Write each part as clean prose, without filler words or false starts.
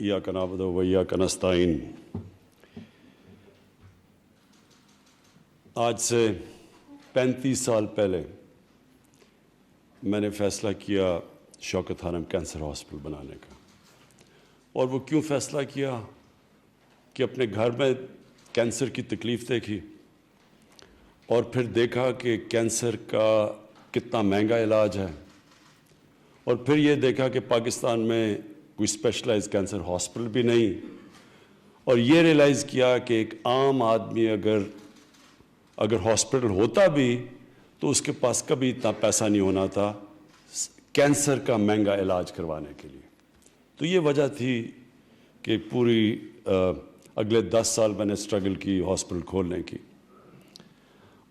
इय्याक नअबुदु व इय्याक नस्तईन। आज से 35 साल पहले मैंने फ़ैसला किया शौकत हारम कैंसर हॉस्पिटल बनाने का। और वो क्यों फ़ैसला किया कि अपने घर में कैंसर की तकलीफ़ देखी और फिर देखा कि कैंसर का कितना महंगा इलाज है, और फिर ये देखा कि पाकिस्तान में कोई स्पेशलाइज्ड कैंसर हॉस्पिटल भी नहीं, और ये रियलाइज़ किया कि एक आम आदमी अगर हॉस्पिटल होता भी तो उसके पास कभी इतना पैसा नहीं होना था कैंसर का महंगा इलाज करवाने के लिए। तो ये वजह थी कि पूरी अगले 10 साल मैंने स्ट्रगल की हॉस्पिटल खोलने की।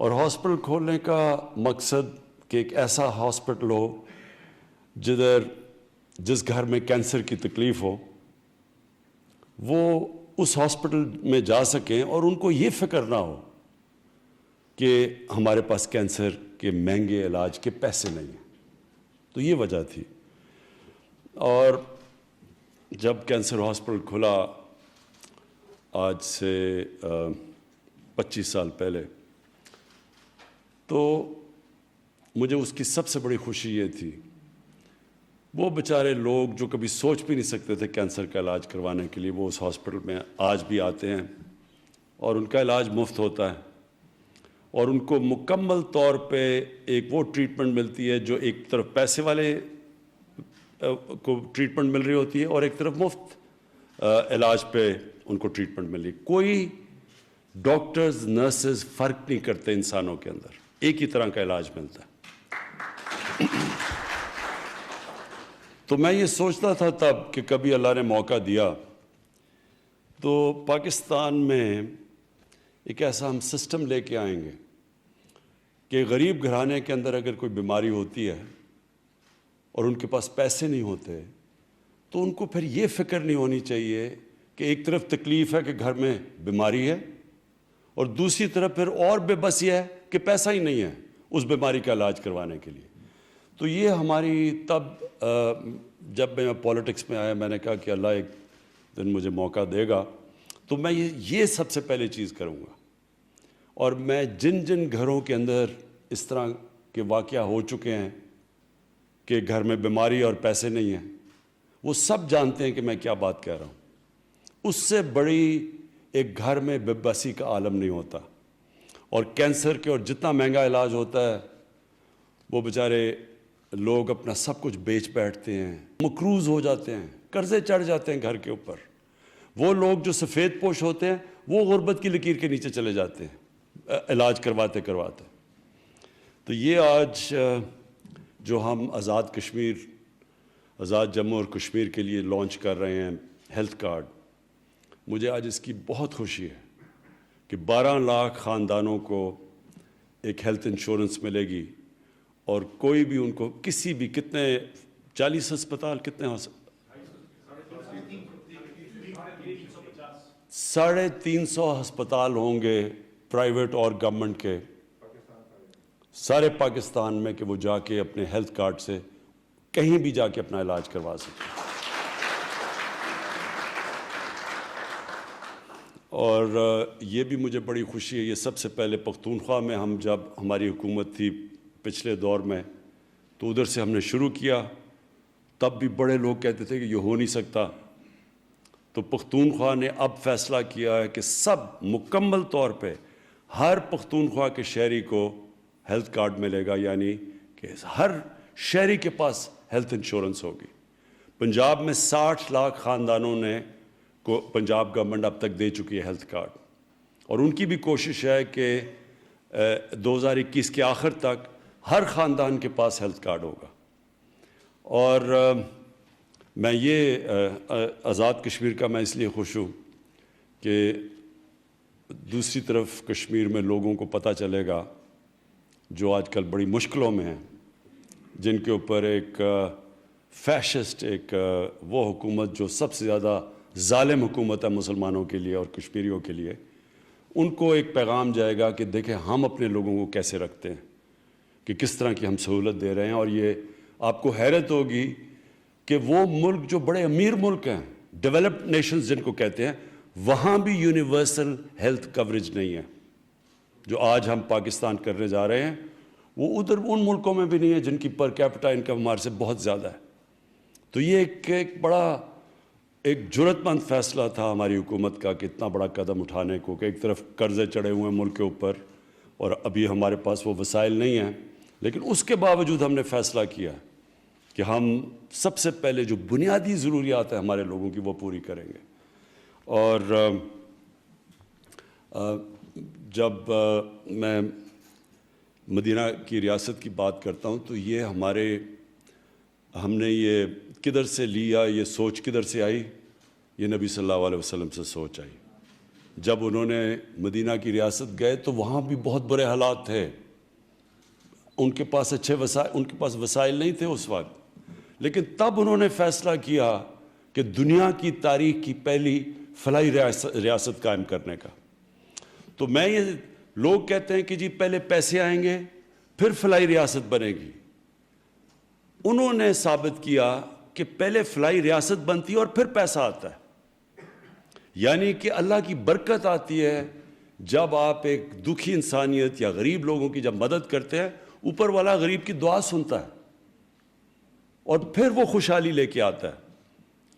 और हॉस्पिटल खोलने का मकसद कि एक ऐसा हॉस्पिटल हो जिस घर में कैंसर की तकलीफ़ हो वो उस हॉस्पिटल में जा सकें और उनको ये फ़िक्र ना हो कि हमारे पास कैंसर के महंगे इलाज के पैसे नहीं हैं। तो ये वजह थी। और जब कैंसर हॉस्पिटल खुला आज से 25 साल पहले, तो मुझे उसकी सबसे बड़ी खुशी ये थी, वो बेचारे लोग जो कभी सोच भी नहीं सकते थे कैंसर का इलाज करवाने के लिए, वो उस हॉस्पिटल में आज भी आते हैं और उनका इलाज मुफ्त होता है और उनको मुकम्मल तौर पे एक वो ट्रीटमेंट मिलती है जो एक तरफ पैसे वाले को ट्रीटमेंट मिल रही होती है और एक तरफ मुफ्त इलाज पे उनको ट्रीटमेंट मिल रही। कोई डॉक्टर्स नर्सेज फ़र्क नहीं करते इंसानों के अंदर, एक ही तरह का इलाज मिलता है। तो मैं ये सोचता था तब कि कभी अल्लाह ने मौका दिया तो पाकिस्तान में एक ऐसा हम सिस्टम लेके आएंगे कि गरीब घराने के अंदर अगर कोई बीमारी होती है और उनके पास पैसे नहीं होते तो उनको फिर ये फ़िक्र नहीं होनी चाहिए कि एक तरफ तकलीफ़ है कि घर में बीमारी है और दूसरी तरफ फिर और बेबसी है कि पैसा ही नहीं है उस बीमारी का इलाज करवाने के लिए। तो ये हमारी तब जब मैं पॉलिटिक्स में आया मैंने कहा कि अल्लाह एक दिन मुझे मौका देगा तो मैं ये सबसे पहले चीज़ करूँगा। और मैं जिन जिन घरों के अंदर इस तरह के वाक़या हो चुके हैं कि घर में बीमारी और पैसे नहीं हैं, वो सब जानते हैं कि मैं क्या बात कह रहा हूँ। उससे बड़ी एक घर में बेबसी का आलम नहीं होता। और कैंसर के और जितना महंगा इलाज होता है वो बेचारे लोग अपना सब कुछ बेच बैठते हैं, मकरूज़ हो जाते हैं, कर्ज़े चढ़ जाते हैं घर के ऊपर। वो लोग जो सफ़ेद पोश होते हैं वो गुर्बत की लकीर के नीचे चले जाते हैं इलाज करवाते करवाते। तो ये आज जो हम आज़ाद कश्मीर, आज़ाद जम्मू और कश्मीर के लिए लॉन्च कर रहे हैं हेल्थ कार्ड, मुझे आज इसकी बहुत खुशी है कि 12 लाख ख़ानदानों को एक हेल्थ इंश्योरेंस मिलेगी और कोई भी उनको किसी भी कितने 40 अस्पताल कितने 350 अस्पताल होंगे प्राइवेट और गवर्नमेंट के सारे पाकिस्तान में कि वो जाके अपने हेल्थ कार्ड से कहीं भी जाके अपना इलाज करवा सकें। और ये भी मुझे बड़ी खुशी है, ये सबसे पहले पख्तूनख्वा में हम जब हमारी हुकूमत थी पिछले दौर में तो उधर से हमने शुरू किया। तब भी बड़े लोग कहते थे कि ये हो नहीं सकता। तो पख्तूनख्वा ने अब फ़ैसला किया है कि सब मुकम्मल तौर पे हर पख्तूनख्वा के शहरी को हेल्थ कार्ड मिलेगा, यानी कि हर शहरी के पास हेल्थ इंश्योरेंस होगी। पंजाब में 60 लाख ख़ानदानों ने को पंजाब गवर्नमेंट अब तक दे चुकी है हेल्थ कार्ड, और उनकी भी कोशिश है कि 2021 के आखिर तक हर ख़ानदान के पास हेल्थ कार्ड होगा। और मैं ये आज़ाद कश्मीर का मैं इसलिए खुश हूँ कि दूसरी तरफ कश्मीर में लोगों को पता चलेगा जो आजकल बड़ी मुश्किलों में हैं, जिनके ऊपर एक फैशिस्ट वो हुकूमत जो सबसे ज़्यादा ज़ालिम हुकूमत है मुसलमानों के लिए और कश्मीरियों के लिए, उनको एक पैगाम जाएगा कि देखें हम अपने लोगों को कैसे रखते हैं, कि किस तरह की हम सहूलत दे रहे हैं। और ये आपको हैरत होगी कि वो मुल्क जो बड़े अमीर मुल्क हैं ڈیولپڈ نیشنز جن کو کہتے ہیں، وہاں بھی یونیورسل ہیلتھ کوریج نہیں ہے۔ جو آج ہم پاکستان کرنے جا رہے ہیں وہ ادھر ان ملکوں میں بھی نہیں ہے جن کی پر کیپٹا انکم ہمارے سے بہت زیادہ ہے۔ تو یہ ایک بڑا ایک جرأت مند فیصلہ تھا ہماری حکومت کا کہ اتنا بڑا قدم اٹھانے کو، کہ ایک طرف قرضے چڑھے ہوئے ہیں ملک کے اوپر اور ابھی ہمارے پاس وہ وسائل نہیں ہیں، لیکن اس کے باوجود ہم نے فیصلہ کیا کہ ہم سب سے پہلے جو بنیادی ضروریات ہیں ہمارے لوگوں کی وہ پوری کریں گے۔ اور جب میں مدینہ کی ریاست کی بات کرتا ہوں تو یہ ہم نے یہ کدھر سے لیا، یہ سوچ کدھر سے آئی؟ یہ نبی صلی اللہ علیہ وسلم سے سوچ آئی۔ جب انہوں نے مدینہ کی ریاست گئے تو وہاں بھی بہت برے حالات تھے، ان کے پاس وسائل نہیں تھے اس وقت، لیکن تب انہوں نے فیصلہ کیا کہ دنیا کی تاریخ کی پہلی فلاحی ریاست قائم کرنے کا۔ تو لوگ کہتے ہیں کہ جی پہلے پیسے آئیں گے پھر فلاحی ریاست بنے گی۔ انہوں نے ثابت کیا کہ پہلے فلاحی ریاست بنتی ہے اور پھر پیسہ آتا ہے، یعنی کہ اللہ کی برکت آتی ہے جب آپ ایک دکھی انسانیت یا غریب لوگوں کی جب مدد کرتے ہیں، اوپر والا غریب کی دعا سنتا ہے اور پھر وہ خوشحالی لے کے آتا ہے۔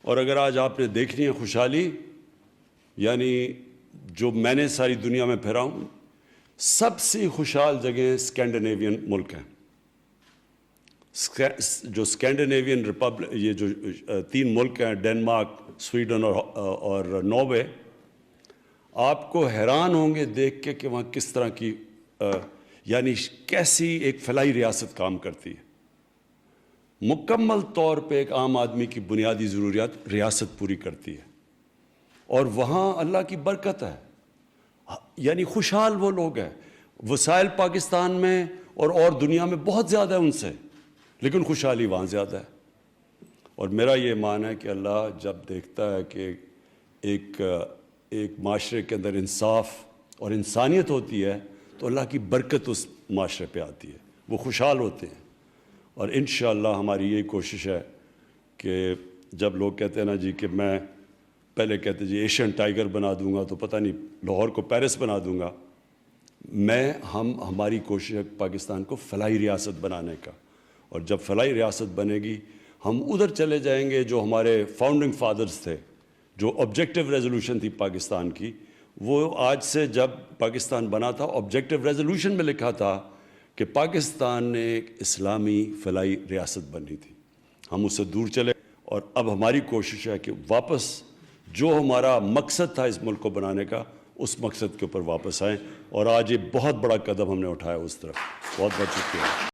اور اگر آج آپ نے دیکھنی ہے خوشحالی، یعنی جو میں نے ساری دنیا میں پھرا ہوں، سب سے خوشحال جگہیں اسکینڈینیوین ملک ہیں۔ جو اسکینڈینیوین ریپبلک، یہ جو 3 ملک ہیں، ڈنمارک، سویڈن اور ناروے، آپ کو حیران ہوں گے دیکھ کے کہ وہاں کس طرح کی یعنی کیسی ایک فلاحی ریاست کام کرتی ہے۔ مکمل طور پہ ایک عام آدمی کی بنیادی ضروریات ریاست پوری کرتی ہے، اور وہاں اللہ کی برکت ہے، یعنی خوشحال وہ لوگ ہیں۔ وسائل پاکستان میں اور دنیا میں بہت زیادہ ہے ان سے، لیکن خوشحالی وہاں زیادہ ہے۔ اور میرا یہ ایمان ہے کہ اللہ جب دیکھتا ہے کہ ایک معاشرے کے اندر انصاف اور انسانیت ہوتی ہے تو اللہ کی برکت اس معاشرے پہ آتی ہے، وہ خوشحال ہوتے ہیں۔ اور انشاءاللہ ہماری یہی کوشش ہے کہ جب لوگ کہتے ہیں نا جی کہ میں پہلے کہتے جی ایشین ٹائیگر بنا دوں گا تو پتہ نہیں لاہور کو پیرس بنا دوں گا، ہماری کوشش ہے پاکستان کو فلاحی ریاست بنانے کا۔ اور جب فلاحی ریاست بنے گی ہم ادھر چلے جائیں گے جو ہمارے فاؤنڈنگ فادرز تھے، جو آبجیکٹیو ریزولوشن تھی پاکستان کی، وہ آج سے جب پاکستان بنا تھا آبجیکٹیو ریزولوشن میں لکھا تھا کہ پاکستان نے ایک اسلامی فلاحی ریاست بنی تھی۔ ہم اس سے دور چلے اور اب ہماری کوشش ہے کہ واپس جو ہمارا مقصد تھا اس ملک کو بنانے کا، اس مقصد کے اوپر واپس آئیں، اور آج یہ بہت بڑا قدم ہم نے اٹھایا اس طرف۔ بہت بہت شکریہ۔